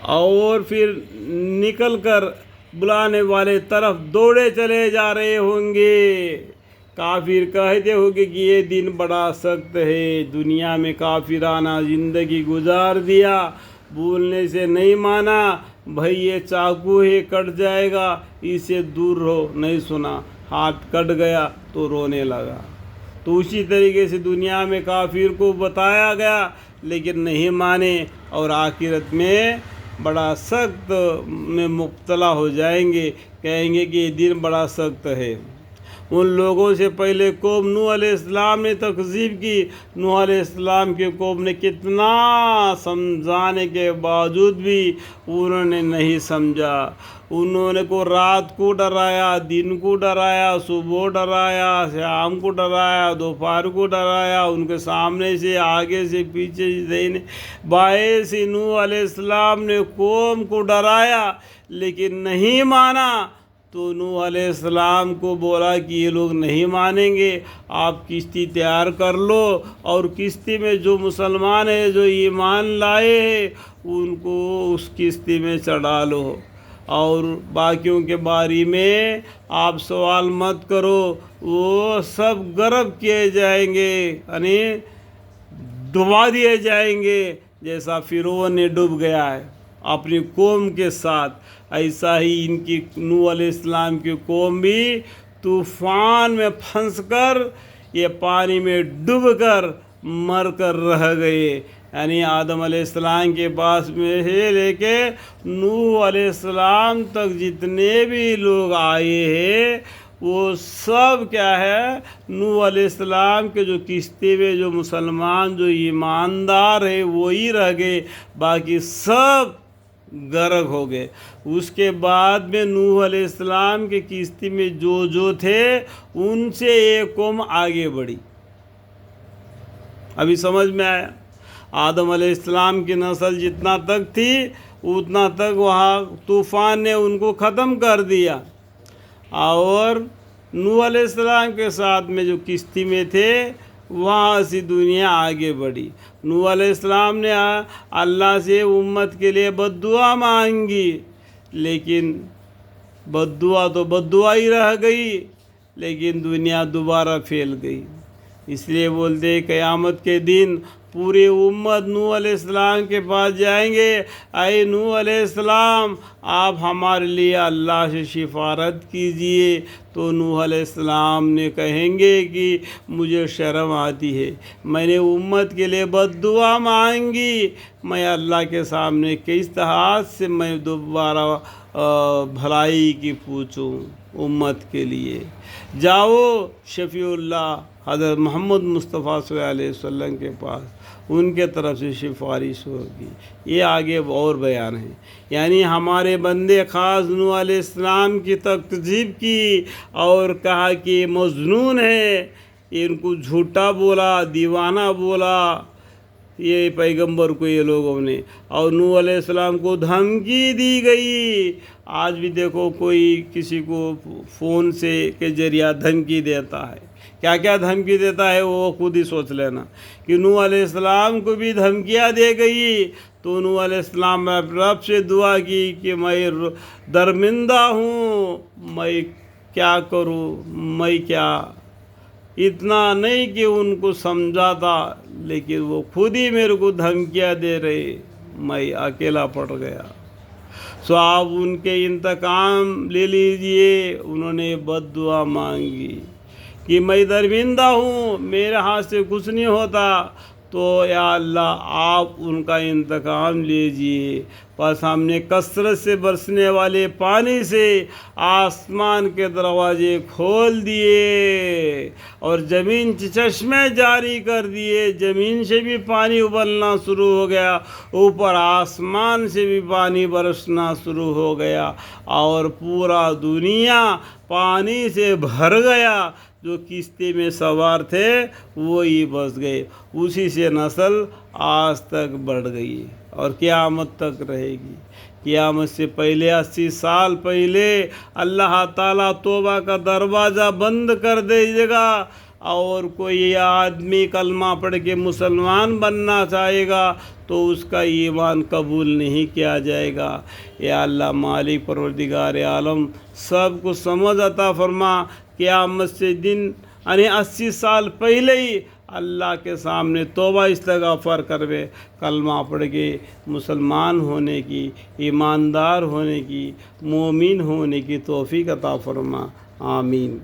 اور پھر نکل کر بلانے والے طرف دوڑے چلے جا رہے ہوں گے۔ کافر کہتے ہوں گے کہ یہ دن بڑا سخت ہے، دنیا میں کافرانہ زندگی گزار دیا، بولنے سے نہیں مانا، بھائی یہ چاقو ہے کٹ جائے گا، اس سے دور رہو، نہیں سنا، ہاتھ کٹ گیا تو رونے لگا۔ تو اسی طریقے سے دنیا میں کافر کو بتایا گیا لیکن نہیں مانے، اور آخرت میں بڑا سخت میں مبتلا ہو جائیں گے، کہیں گے کہ یہ دن بڑا سخت ہے۔ ان لوگوں سے پہلے قوم نوح علیہ السلام نے تکذیب کی۔ نوح علیہ السلام کی قوم نے کتنا سمجھانے کے باوجود بھی انہوں نے نہیں سمجھا۔ انہوں نے کو رات کو ڈرایا، دن کو ڈرایا، صبح ڈرایا، شام کو ڈرایا، دوپہر کو ڈرایا، ان کے سامنے سے، آگے سے، پیچھے سے، دائیں بائیں سے نوح علیہ السلام نے قوم کو ڈرایا لیکن نہیں مانا۔ تو نوح علیہ السلام کو بولا کہ یہ لوگ نہیں مانیں گے، آپ کشتی تیار کر لو اور کشتی میں جو مسلمان ہیں، جو ایمان لائے ہیں، ان کو اس کشتی میں چڑھا لو، اور باقیوں کے بارے میں آپ سوال مت کرو، وہ سب غرق کیے جائیں گے، یعنی ڈبا دیے جائیں گے، جیسا فرعون نے ڈوب گیا ہے اپنی قوم کے ساتھ، ایسا ہی ان کی نوح علیہ السلام کی قوم بھی طوفان میں پھنس کر، یہ پانی میں ڈوب کر مر کر رہ گئے۔ یعنی آدم علیہ السلام کے پاس میں سے لے کے نوح علیہ السلام تک جتنے بھی لوگ آئے ہیں، وہ سب کیا ہے، نوح علیہ السلام کے جو کشتی میں جو مسلمان، جو ایماندار ہیں، وہی رہ گئے، باقی سب غرق ہو گئے۔ اس کے بعد میں نوح علیہ السلام کے کشتی میں جو تھے، ان سے ایک قوم آگے بڑھی۔ ابھی سمجھ میں آیا؟ آدم علیہ السلام کی نسل جتنا تک تھی، اتنا تک وہاں طوفان نے ان کو ختم کر دیا، اور نوح علیہ السلام کے ساتھ میں جو کشتی میں تھے، وہاں سے دنیا آگے بڑھی۔ نوح علیہ السلام نے اللہ سے امت کے لیے بد دعا مانگی، لیکن بد دعا تو بد دعا ہی رہ گئی، لیکن دنیا دوبارہ پھیل گئی۔ اس لیے بولتے ہیں قیامت کے دن پوری امت نوح علیہ السلام کے پاس جائیں گے، اے نوح علیہ السلام، آپ ہمارے لیے اللہ سے شفاعت کیجئے۔ تو نوح علیہ السلام نے کہیں گے کہ مجھے شرم آتی ہے، میں نے امت کے لیے بد دعا مانگی، میں اللہ کے سامنے کس طرح سے میں دوبارہ بھلائی کی پوچھوں امت کے لیے۔ جاؤ شفیع اللہ حضرت محمد مصطفیٰ صلی اللہ علیہ وسلم کے پاس، ان کے طرف سے سفارش ہوگی۔ یہ آگے اور بیان ہے، یعنی ہمارے بندے خاص نوح علیہ السلام کی تکذیب کی اور کہا کہ یہ مجنون ہے، ان کو جھوٹا بولا، دیوانہ بولا یہ پیغمبر کو یہ لوگوں نے، اور نوح علیہ السلام کو دھمکی دی گئی۔ آج بھی دیکھو کوئی کسی کو فون سے کے ذریعہ دھمکی دیتا ہے، کیا کیا دھمکی دیتا ہے وہ خود ہی سوچ لینا، کہ نوح علیہ السلام کو بھی دھمکیاں دے گئی۔ تو نوح علیہ السلام نے رب سے دعا کی کہ میں درمندہ ہوں، میں کیا کروں، میں کیا، اتنا نہیں کہ ان کو سمجھاتا، لیکن وہ خود ہی میرے کو دھمکیاں دے رہے، میں اکیلا پڑ گیا۔ سو آپ ان کے انتقام لے لیجئے۔ انہوں نے بد دعا مانگی کہ میں درمندہ ہوں، میرے ہاتھ سے کچھ نہیں ہوتا، تو یا اللہ آپ ان کا انتقام لیجئے۔ بس ہم نے کثرت سے برسنے والے پانی سے آسمان کے دروازے کھول دیے اور زمین چشمے جاری کر دیے، زمین سے بھی پانی ابلنا شروع ہو گیا، اوپر آسمان سے بھی پانی برسنا شروع ہو گیا، اور پورا دنیا پانی سے بھر گیا۔ جو کشتی میں سوار تھے وہی بچ گئے، اسی سے نسل آج تک بڑھ گئی اور قیامت تک رہے گی۔ قیامت سے پہلے 80 سال پہلے اللہ تعالیٰ توبہ کا دروازہ بند کر دے گا، اور کوئی آدمی کلمہ پڑھ کے مسلمان بننا چاہے گا تو اس کا ایمان قبول نہیں کیا جائے گا۔ یا اللہ مالک پروردگار عالم سب کو سمجھ عطا فرما، قیامت سے دن یعنی 80 سال پہلے ہی اللہ کے سامنے توبہ استغفار کروے، کلمہ پڑھ کے مسلمان ہونے کی، ایماندار ہونے کی، مومن ہونے کی توفیق عطا فرما، آمین۔